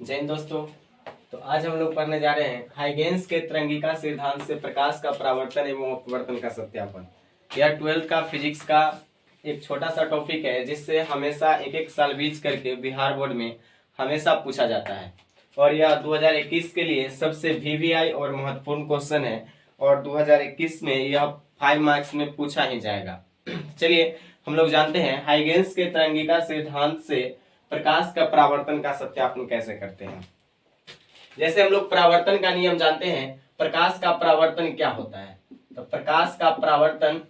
जय हिंद दोस्तों। तो आज हम लोग पढ़ने जा रहे हैं हाइगेंस के तरंगिका सिद्धांत से प्रकाश का परावर्तन एवं अपवर्तन का सत्यापन। यह 12th का फिजिक्स का एक छोटा सा टॉपिक है जिससे हमेशा एक एक साल बीच करके बिहार बोर्ड में हमेशा पूछा जाता है और यह 2021 के लिए सबसे वीवीआई और महत्वपूर्ण क्वेश्चन है और 2021 में यह 5 मार्क्स में पूछा ही जाएगा। चलिए हम लोग जानते हैं हाइगेंस के तरंगिका सिद्धांत से प्रकाश का परावर्तन का सत्यापन कैसे करते हैं। जैसे हम लोग परावर्तन का नियम जानते हैं, प्रकाश का परावर्तन क्या होता है। तो प्रकाश का परावर्तन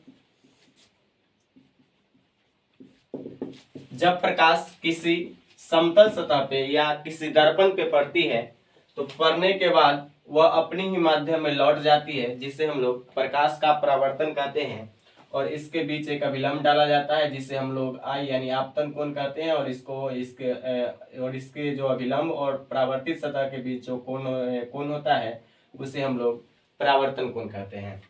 जब प्रकाश किसी समतल सतह पे या किसी दर्पण पे पड़ती है तो पड़ने के बाद वह अपनी ही माध्यम में लौट जाती है, जिसे हम लोग प्रकाश का परावर्तन कहते हैं। और इसके बीच एक अभिलंब डाला जाता है जिसे हम लोग आई यानी आपतन कोण कहते हैं और इसके जो अभिलंब और परावर्तित सतह के बीच जो कोण होता है उसे हम लोग परावर्तन कोण कहते हैं।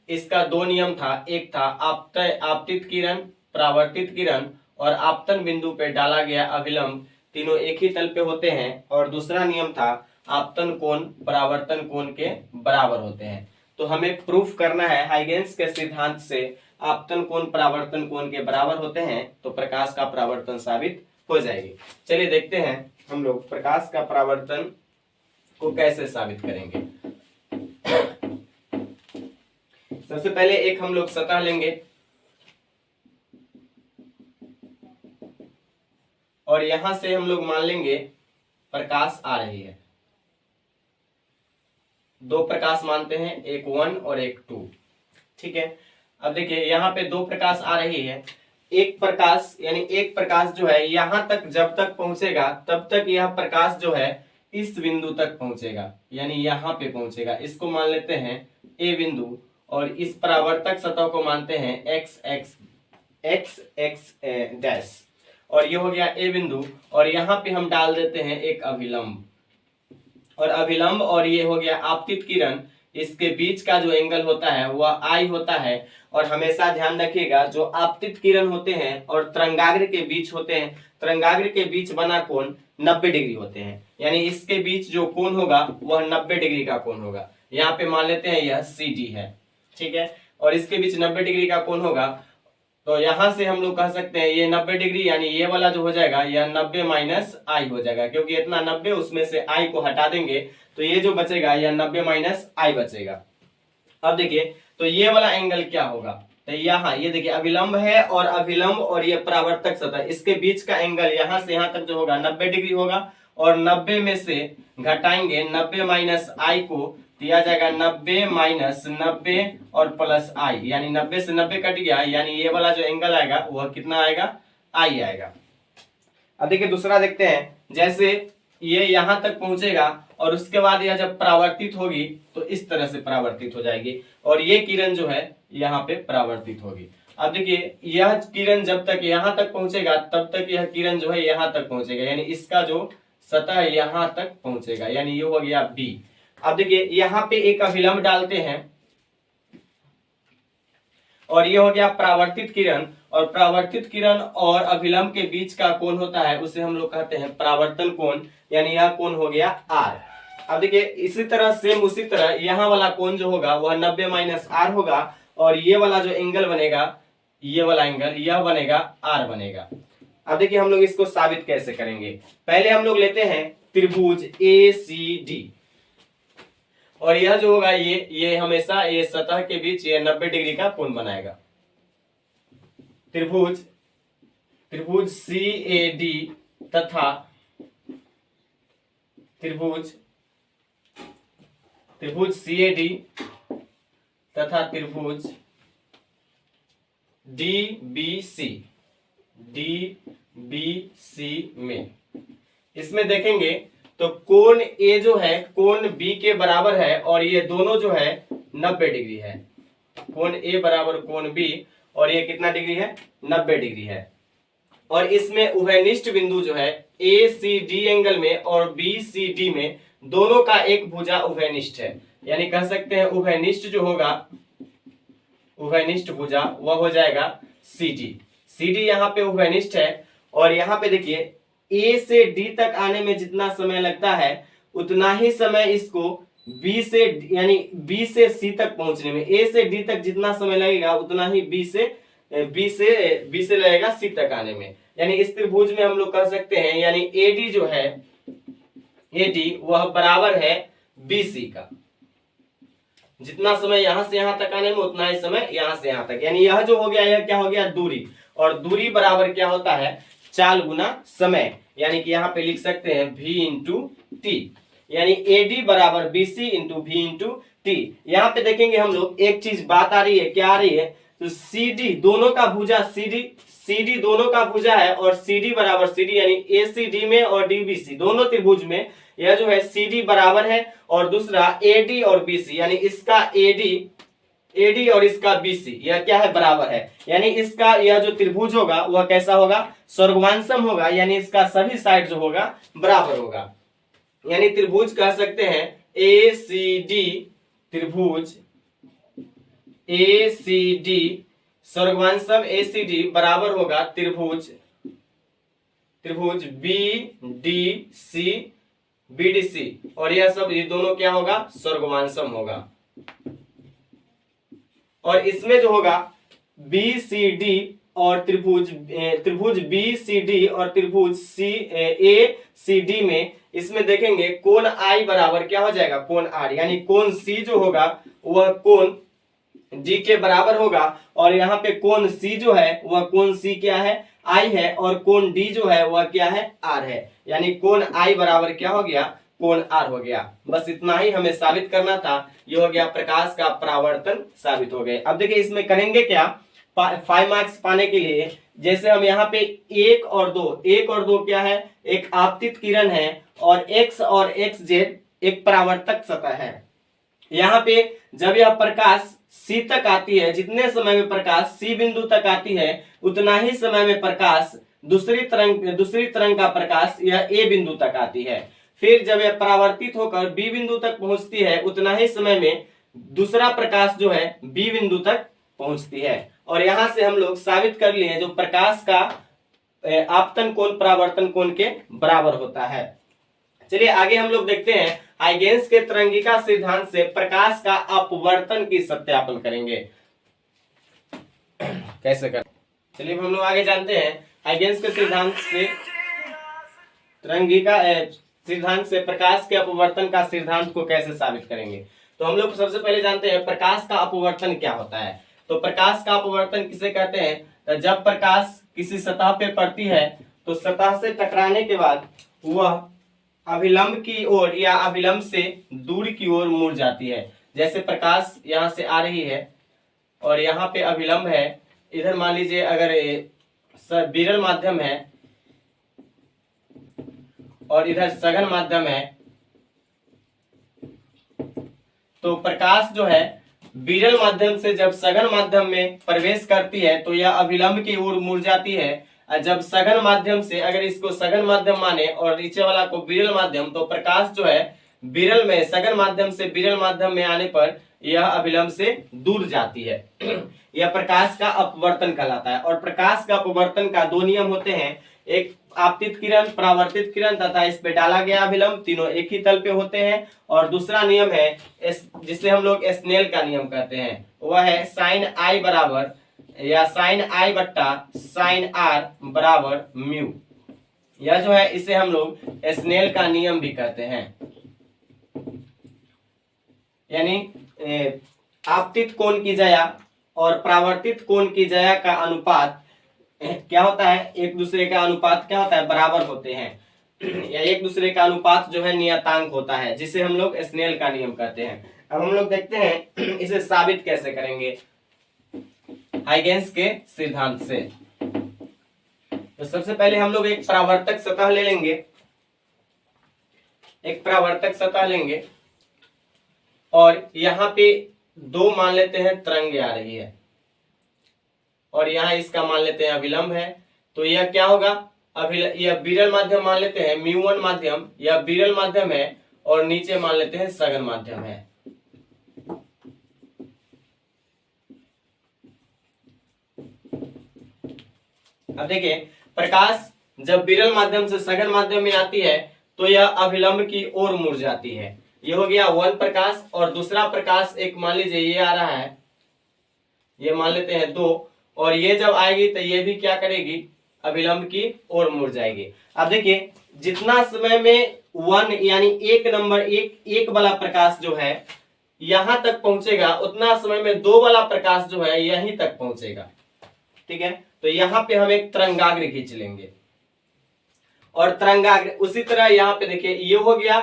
इसका दो नियम था, एक था आपतित किरण, परावर्तित किरण और आपतन बिंदु पे डाला गया अभिलंब तीनों एक ही तल पे होते हैं, और दूसरा नियम था आपतन कोण परावर्तन कोण के बराबर होते हैं। तो हमें प्रूफ करना है हाइगेंस के सिद्धांत से आपतन कोण परावर्तन कोण के बराबर होते हैं तो प्रकाश का परावर्तन साबित हो जाएगी। चलिए देखते हैं हम लोग प्रकाश का परावर्तन को कैसे साबित करेंगे। सबसे पहले एक हम लोग सतह लेंगे और यहां से हम लोग मान लेंगे प्रकाश आ रही है। दो प्रकाश मानते हैं, एक 1 और एक 2। ठीक है, अब देखिए यहाँ पे दो प्रकाश आ रही है। एक प्रकाश जो है यहां तक जब तक पहुंचेगा तब तक यह प्रकाश जो है इस बिंदु तक पहुंचेगा, यानी यहाँ पे पहुंचेगा। इसको मान लेते हैं ए बिंदु और इस परावर्तक सतह को मानते हैं एक्स डैश, और ये हो गया ए बिंदु। और यहाँ पे हम डाल देते हैं एक अभिलंब और ये हो गया आपतित किरण। इसके बीच का जो एंगल होता है वह आई होता है। और हमेशा ध्यान रखिएगा जो आपतित किरण होते हैं और तरंगाग्र के बीच होते हैं, तरंगाग्र के बीच बना कोण 90 डिग्री होते हैं, यानी इसके बीच जो कोण होगा वह 90 डिग्री का कोण होगा। यहाँ पे मान लेते हैं यह सी डी है, ठीक है, और इसके बीच 90 डिग्री का कोण होगा। तो यहां से हम लोग कह सकते हैं ये 90 डिग्री, यानी ये वाला जो हो जाएगा यह 90 माइनस आई हो जाएगा, क्योंकि इतना 90 उसमें से आई को हटा देंगे तो ये जो बचेगा यह 90 माइनस आई बचेगा। अब देखिए तो ये वाला एंगल क्या होगा, तो यहाँ ये देखिए अभिलंब है और ये परावर्तक सतह, इसके बीच का एंगल यहाँ से यहाँ तक जो होगा 90 डिग्री होगा। और 90 में से घटाएंगे 90 माइनस आई को, दिया जाएगा 90 माइनस 90 और प्लस आई, यानी 90 से 90 कट गया, यानी ये वाला जो एंगल आएगा वह कितना आएगा, आई आएगा। अब देखिए दूसरा देखते हैं, जैसे ये यहां तक पहुंचेगा और उसके बाद यह जब परावर्तित होगी तो इस तरह से परावर्तित हो जाएगी और ये किरण जो है यहाँ पे परावर्तित होगी। अब देखिए यह किरण जब तक यहाँ तक पहुंचेगा तब तक यह किरण जो है यहाँ तक पहुंचेगा, यानी इसका जो सतह यहाँ तक पहुंचेगा, यानी ये हो गया बी। अब देखिए यहाँ पे एक अभिलंब डालते हैं और ये हो गया परावर्तित किरण, और परावर्तित किरण और अभिलंब के बीच का कोण होता है उसे हम लोग कहते हैं परावर्तन कोण, यानी यह कोण हो गया आर। अब देखिए इसी तरह सेम उसी तरह यहाँ वाला कोण जो होगा वह 90 माइनस आर होगा और ये वाला जो एंगल बनेगा, ये वाला एंगल यह बनेगा आर बनेगा। अब देखिए हम लोग इसको साबित कैसे करेंगे। पहले हम लोग लेते हैं त्रिभुज ए सी डी, और यह जो होगा ये हमेशा ये सतह के बीच ये 90 डिग्री का कोण बनाएगा। त्रिभुज सी ए डी तथा त्रिभुज सी ए डी तथा त्रिभुज डी बी सी में इसमें देखेंगे तो कोण ए जो है कोण बी के बराबर है और ये दोनों जो है 90 डिग्री है। कोण ए बराबर कोण बी और ये कितना डिग्री है, 90 डिग्री है। और इसमें उभयनिष्ठ बिंदु जो है ए सी डी एंगल में और बी सी डी में दोनों का एक भुजा उभयनिष्ठ है, यानी कह सकते हैं उभयनिष्ठ जो होगा, उभयनिष्ठ भुजा वह हो जाएगा सी डी। सी डी यहाँ पे उभयनिष्ठ है और यहाँ पे देखिए ए से डी तक आने में जितना समय लगता है उतना ही समय इसको बी से यानी बी से सी तक पहुंचने में, ए से डी तक जितना समय लगेगा उतना ही बी से लगेगा सी तक आने में। यानी इस त्रिभुज में हम लोग कह सकते हैं यानी एडी जो है, एडी वह बराबर है बीसी का। जितना समय यहां से यहां तक आने में उतना ही समय यहां से यहां तक, यानी यह जो हो गया यह क्या हो गया दूरी, और दूरी बराबर क्या होता है चाल गुना समय। यानी कि यहाँ पे लिख सकते हैं v इंटू टी, यानी एडी बराबर BC into V into T. यहाँ पे देखेंगे हम लोग एक चीज बात आ रही है, क्या आ रही है, तो CD दोनों का भुजा CD दोनों का भुजा है, और CD बराबर CD यानी ACD में और DBC दोनों त्रिभुज में यह जो है CD बराबर है, और दूसरा AD और BC यानी इसका AD और इसका BC यह क्या है बराबर है। यानी इसका यह जो त्रिभुज होगा वह कैसा होगा स्वर्गवांशम होगा, यानी इसका सभी साइड जो होगा बराबर होगा। यानी त्रिभुज कह सकते हैं ACD, त्रिभुज ACD स्वर्गवांशम ACD बराबर होगा त्रिभुज BDC BDC, और यह सब ये दोनों क्या होगा स्वर्गवांशम होगा। और इसमें जो होगा BCD और त्रिभुज BCD और त्रिभुज ACD में इसमें देखेंगे कोण I बराबर क्या हो जाएगा कोण R, यानी कोण C जो होगा वह कोण D के बराबर होगा, और यहाँ पे कोण C जो है वह कोण C क्या है I है, और कोण D जो है वह क्या है R है। यानी कोण I बराबर क्या हो गया कोण R हो गया। बस इतना ही हमें साबित करना था, ये हो गया प्रकाश का परावर्तन साबित हो गए। अब देखिए इसमें करेंगे क्या 5 मार्क्स पाने के लिए, जैसे हम यहाँ पे एक और दो क्या है एक आपतित किरण है, और x और xz एक परावर्तक सतह है। यहाँ पे जब यह प्रकाश C तक आती है, जितने समय में प्रकाश C बिंदु तक आती है उतना ही समय में प्रकाश दूसरी तरंग का प्रकाश यह A बिंदु तक आती है। फिर जब यह परावर्तित होकर B बिंदु तक पहुंचती है उतना ही समय में दूसरा प्रकाश जो है B बिंदु तक पहुंचती है। और यहां से हम लोग साबित कर लिए जो प्रकाश का आपतन कोण परावर्तन कोण के बराबर होता है। चलिए आगे हम लोग देखते हैं हाइगेंस के तरंगिका सिद्धांत से प्रकाश का अपवर्तन की सत्यापन करेंगे कैसे करें। चलिए हम लोग आगे जानते हैं हाइगेंस के सिद्धांत से तरंगिका सिद्धांत से प्रकाश के अपवर्तन का सिद्धांत को कैसे साबित करेंगे। तो हम लोग सबसे पहले जानते हैं प्रकाश का अपवर्तन क्या होता है। तो प्रकाश का अपवर्तन किसे कहते हैं, जब प्रकाश किसी सतह पे पड़ती है तो सतह से टकराने के बाद वह अभिलंब की ओर या अभिलंब से दूर की ओर मुड़ जाती है। जैसे प्रकाश यहाँ से आ रही है और यहाँ पे अभिलंब है, इधर मान लीजिए अगर विरल माध्यम है और इधर सघन माध्यम है, तो प्रकाश जो है विरल माध्यम से जब सघन माध्यम में प्रवेश करती है तो यह अभिलंब की ओर मुड़ जाती है। जब सघन माध्यम से, अगर इसको सघन माध्यम माने और नीचे वाला को विरल माध्यम, तो प्रकाश जो है विरल में सघन माध्यम से विरल माध्यम में आने पर यह अभिलंब से दूर जाती है। यह प्रकाश का अपवर्तन कहलाता है। और प्रकाश का अपवर्तन का दो नियम होते हैं, एक आपतित किरण, परावर्तित किरण तथा इस पे डाला गया अभिलंब, तीनों एक ही तल पे होते हैं। और दूसरा नियम है जिसे हम लोग स्नेल का नियम कहते हैं, वह है साइन आई बराबर या साइन आई बट्टा साइन आर बराबर म्यू। यह जो है इसे हम लोग स्नेल का नियम भी कहते हैं। यानी आपतित कोण की जया और परावर्तित कोण की जया का अनुपात क्या होता है, एक दूसरे का अनुपात क्या होता है बराबर होते हैं, या एक दूसरे का अनुपात जो है नियतांक होता है, जिसे हम लोग स्नेल का नियम कहते हैं। अब हम लोग देखते हैं इसे साबित कैसे करेंगे हाइगेंस के सिद्धांत से। तो सबसे पहले हम लोग एक परावर्तक सतह ले लेंगे, एक परावर्तक सतह लेंगे और यहाँ पे दो मान लेते हैं तरंगे आ रही है और यहाँ इसका मान लेते हैं अभिलंब है। तो यह क्या होगा, यह विरल माध्यम मान लेते हैं म्यू1 माध्यम, यह विरल माध्यम है और नीचे मान लेते हैं सघन माध्यम है। अब देखिए प्रकाश जब विरल माध्यम से सघन माध्यम में आती है तो यह अभिलंब की ओर मुड़ जाती है। ये हो गया वन प्रकाश। और दूसरा प्रकाश एक मान लीजिए ये आ रहा है, ये मान लेते हैं 2, और ये जब आएगी तो ये भी क्या करेगी, अभिलंब की ओर मुड़ जाएगी। अब देखिए जितना समय में 1 यानी 1 नंबर एक वाला प्रकाश जो है यहां तक पहुंचेगा, उतना समय में 2 वाला प्रकाश जो है यहीं तक पहुंचेगा। ठीक है, तो यहां पे हम एक तरंगाग्र खींच लेंगे और तरंगाग्र उसी तरह यहाँ पे देखिए ये हो गया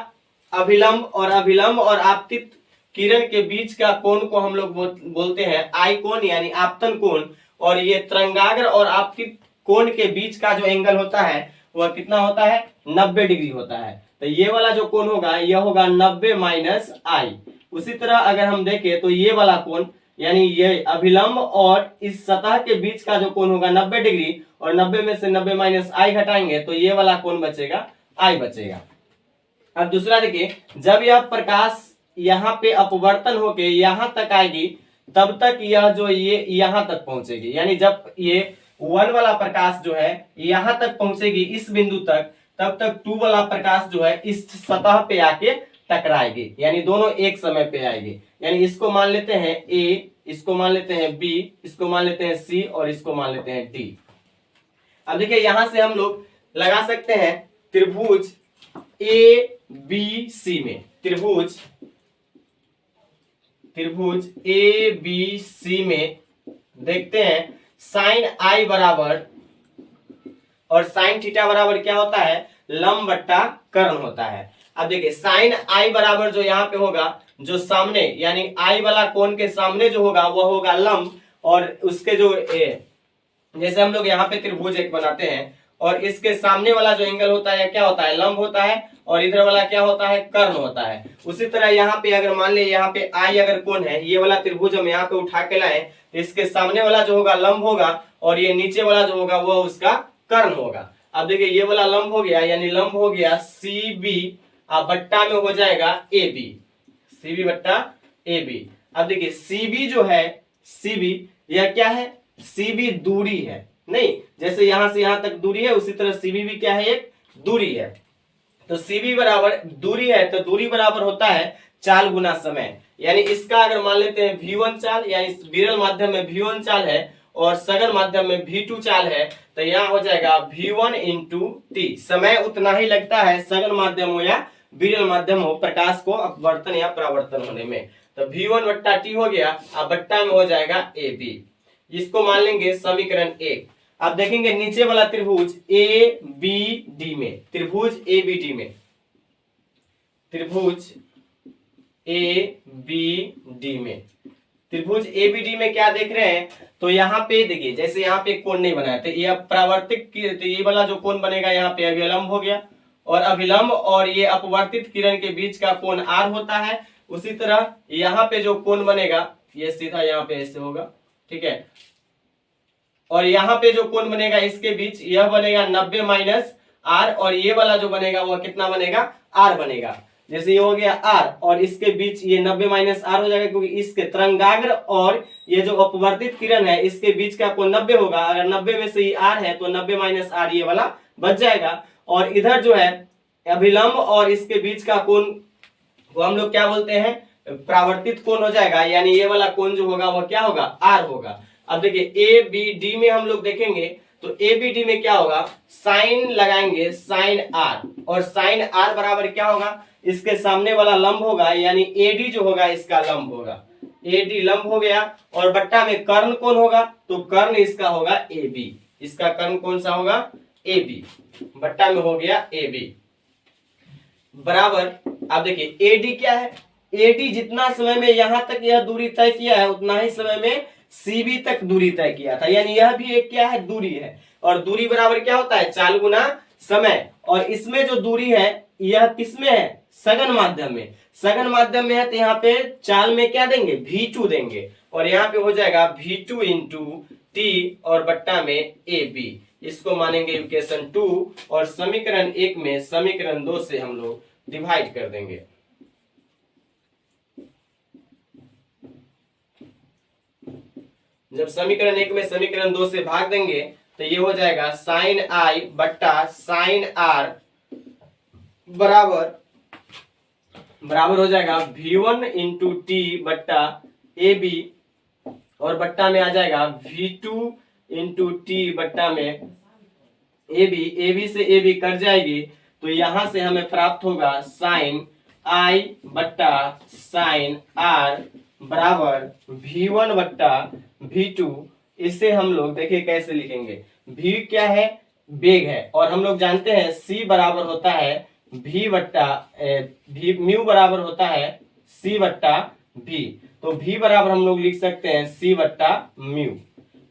अभिलंब, और अभिलंब और आपतित किरण के बीच का कोण को हम लोग बोलते हैं आई कोण यानी आपतन कोण। और ये तरंगाग्र और आपतित कोण के बीच का जो एंगल होता है वह कितना होता है, 90 डिग्री होता है। तो ये वाला जो कोण होगा यह होगा 90 माइनस आई। उसी तरह अगर हम देखें तो ये वाला कोण यानी ये अभिलंब और इस सतह के बीच का जो कोण होगा 90 डिग्री, और 90 में से 90 माइनस आई घटाएंगे तो ये वाला कोण बचेगा, आई बचेगा। अब दूसरा देखिए, जब यह प्रकाश यहाँ पे अपवर्तन होके यहाँ तक आएगी तब तक यह जो ये यहाँ तक पहुंचेगी, यानी जब ये 1 वाला प्रकाश जो है यहाँ तक पहुंचेगी इस बिंदु तक, तब तक 2 वाला प्रकाश जो है इस सतह पे आके टकराएगी, यानी दोनों एक समय पे आएगी। यानी इसको मान लेते हैं ए, इसको मान लेते हैं बी, इसको मान लेते हैं सी और इसको मान लेते हैं डी। अब देखिए यहां से हम लोग लगा सकते हैं त्रिभुज ए बी सी में, त्रिभुज ए बी सी में देखते हैं साइन आई बराबर और साइन थीटा बराबर क्या होता है, लंब बट्टा कर्ण होता है। अब देखिए साइन आई बराबर जो यहाँ पे होगा, जो सामने यानी आई वाला कोण के सामने जो होगा वह होगा लंब, और उसके जो जैसे हम लोग यहाँ पे त्रिभुज एक बनाते हैं और इसके सामने वाला जो एंगल होता है क्या होता है, लंब होता है, और इधर वाला क्या होता है, कर्ण होता है। उसी तरह यहाँ पे अगर मान ले यहाँ पे आई अगर कोण है, ये वाला त्रिभुज हम यहाँ पे उठा के लाए, इसके सामने वाला जो होगा लंब होगा और ये नीचे वाला जो होगा वह उसका कर्ण होगा। अब देखिए ये वाला लंब हो गया, यानी लंब हो गया सी बी, बट्टा में हो जाएगा ए बी, सी बी बट्टा ए बी। अब देखिए सी बी जो है, सी बी यह क्या है, सी बी दूरी है, नहीं जैसे यहां से यहां तक दूरी है उसी तरह सीबी भी क्या है, एक दूरी है। तो सीबी बराबर दूरी है तो दूरी बराबर होता है चाल गुना समय, यानी इसका अगर मान लेते हैं V1 चाल, यानी विरल माध्यम में V1 चाल है और सघन माध्यम में V2 चाल है, तो यहाँ हो जाएगा V1 इंटू टी। समय उतना ही लगता है सघन माध्यम हो या विरल माध्यम हो प्रकाश को अपवर्तन या परावर्तन होने में। तो V1 बट्टा टी हो गया, अब बट्टा में हो जाएगा ए बी। इसको मान लेंगे समीकरण 1। अब देखेंगे नीचे वाला त्रिभुज ए बी डी में, त्रिभुज ए बी डी में, त्रिभुज ए बी डी में, त्रिभुज ए बी डी में क्या देख रहे हैं, तो यहाँ पे देखिए जैसे यहाँ पे कोण नहीं बनाया, तो ये परावर्तित तो ये वाला जो कोण बनेगा यहाँ पे अभिलंब हो गया, और अभिलंब और ये अपवर्तित किरण के बीच का कोण आर होता है। उसी तरह यहाँ पे जो कोण बनेगा ये सीधा यहाँ पे ऐसे होगा, ठीक है, और यहाँ पे जो कोण बनेगा इसके बीच यह बनेगा 90 माइनस आर, और ये वाला जो बनेगा वह कितना बनेगा, आर बनेगा। जैसे ये हो गया आर और इसके बीच ये 90 माइनस आर हो जाएगा, क्योंकि इसके तरंगाग्र और ये जो अपवर्तित किरण है इसके बीच का कोण 90 होगा। अगर 90 में से ही आर है तो 90 माइनस आर ये वाला बच जाएगा। और इधर जो है अभिलंब और इसके बीच का कोण वो हम लोग क्या बोलते हैं, परावर्तित कोण हो जाएगा, यानी ये वाला कोण जो होगा वह क्या होगा, आर होगा। अब देखिए ए बी डी में हम लोग देखेंगे तो ए बी डी में क्या होगा, साइन लगाएंगे साइन आर, और साइन आर बराबर क्या होगा, इसके सामने वाला लंब होगा, यानी एडी जो होगा इसका लंब होगा, एडी लंब हो गया, और बट्टा में कर्ण कौन होगा, तो कर्ण इसका होगा ए बी, इसका कर्ण कौन सा होगा, ए बी, बट्टा में हो गया ए बी बराबर। अब देखिए एडी क्या है, एडी जितना समय में यहां तक यह दूरी तय किया है उतना ही समय में सीबी तक दूरी तय किया था, यानी यह भी एक क्या है, दूरी है, और दूरी बराबर क्या होता है, चाल गुना समय। और इसमें जो दूरी है यह किसमें है, सघन माध्यम में, सघन माध्यम में है तो यहाँ पे चाल में क्या देंगे, V2 देंगे, और यहाँ पे हो जाएगा V2 इंटू टी और बट्टा में ए बी। इसको मानेंगे इक्वेशन 2 और समीकरण 1 में समीकरण 2 से हम लोग डिवाइड कर देंगे। जब समीकरण 1 में समीकरण 2 से भाग देंगे तो ये हो जाएगा साइन आई बट्टा साइन आर बराबर हो जाएगा V1 इंटू टी बट्टा ए बी, और बट्टा में आ जाएगा V2 इंटू टी बट्टा में ए बी से ए बी कट जाएगी, तो यहां से हमें प्राप्त होगा साइन आई बट्टा साइन आर बराबर V1 बट्टा V2। इसे हम लोग देखिए कैसे लिखेंगे, V क्या है, वेग है, और हम लोग जानते हैं C बराबर होता है V बट्टा V, म्यू बराबर होता है C बट्टा V। तो V बराबर हम लोग लिख सकते हैं C बट्टा म्यू।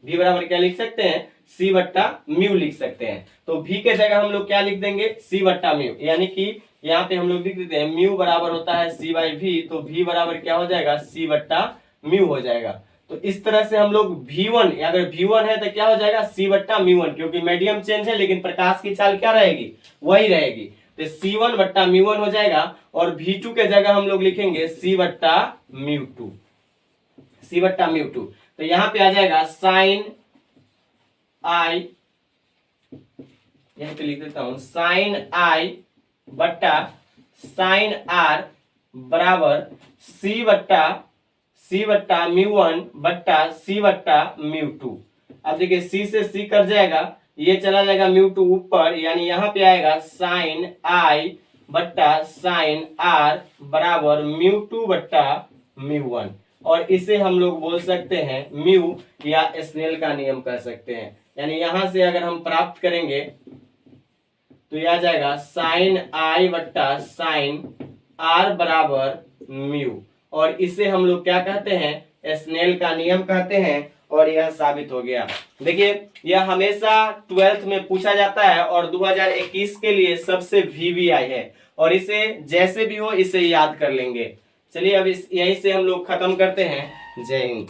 V बराबर क्या लिख सकते हैं, C बट्टा म्यू लिख सकते हैं। तो V के जगह हम लोग क्या लिख देंगे, C बट्टा म्यू, यानी कि यहाँ पे हम लोग लिख देते हैं म्यू बराबर होता है C बाई V, तो V बराबर क्या हो जाएगा, C बट्टा म्यू हो जाएगा। तो इस तरह से हम लोग V1, अगर V1 है तो क्या हो जाएगा, C बट्टा म्यू1, क्योंकि मीडियम चेंज है लेकिन प्रकाश की चाल क्या रहेगी, वही रहेगी, तो C1 बट्टा म्यू1 हो जाएगा। और V2 के जगह हम लोग लिखेंगे C बट्टा म्यू2, C बट्टा म्यू2। तो यहाँ पे आ जाएगा साइन आई, यहाँ पे लिख देता हूं साइन आई बट्टा साइन आर बराबर C बट्टा म्यू1 बट्टा C बट्टा म्यू2। अब देखिए C से C कट जाएगा, ये चला जाएगा म्यू2 ऊपर, यानी यहाँ पे आएगा साइन आई बट्टा साइन आर बराबर म्यू2 बट्टा म्यू1, और इसे हम लोग बोल सकते हैं म्यू या स्नेल का नियम कह सकते हैं। यानी यहां से अगर हम प्राप्त करेंगे तो यह आ जाएगा साइन आई बट्टा साइन आर बराबर म्यू, और इसे हम लोग क्या कहते हैं, स्नेल का नियम कहते हैं, और यह साबित हो गया। देखिए यह हमेशा 12th में पूछा जाता है और 2021 के लिए सबसे VVI है, और इसे जैसे भी हो इसे याद कर लेंगे। चलिए अब यहीं से हम लोग खत्म करते हैं। जय हिंद।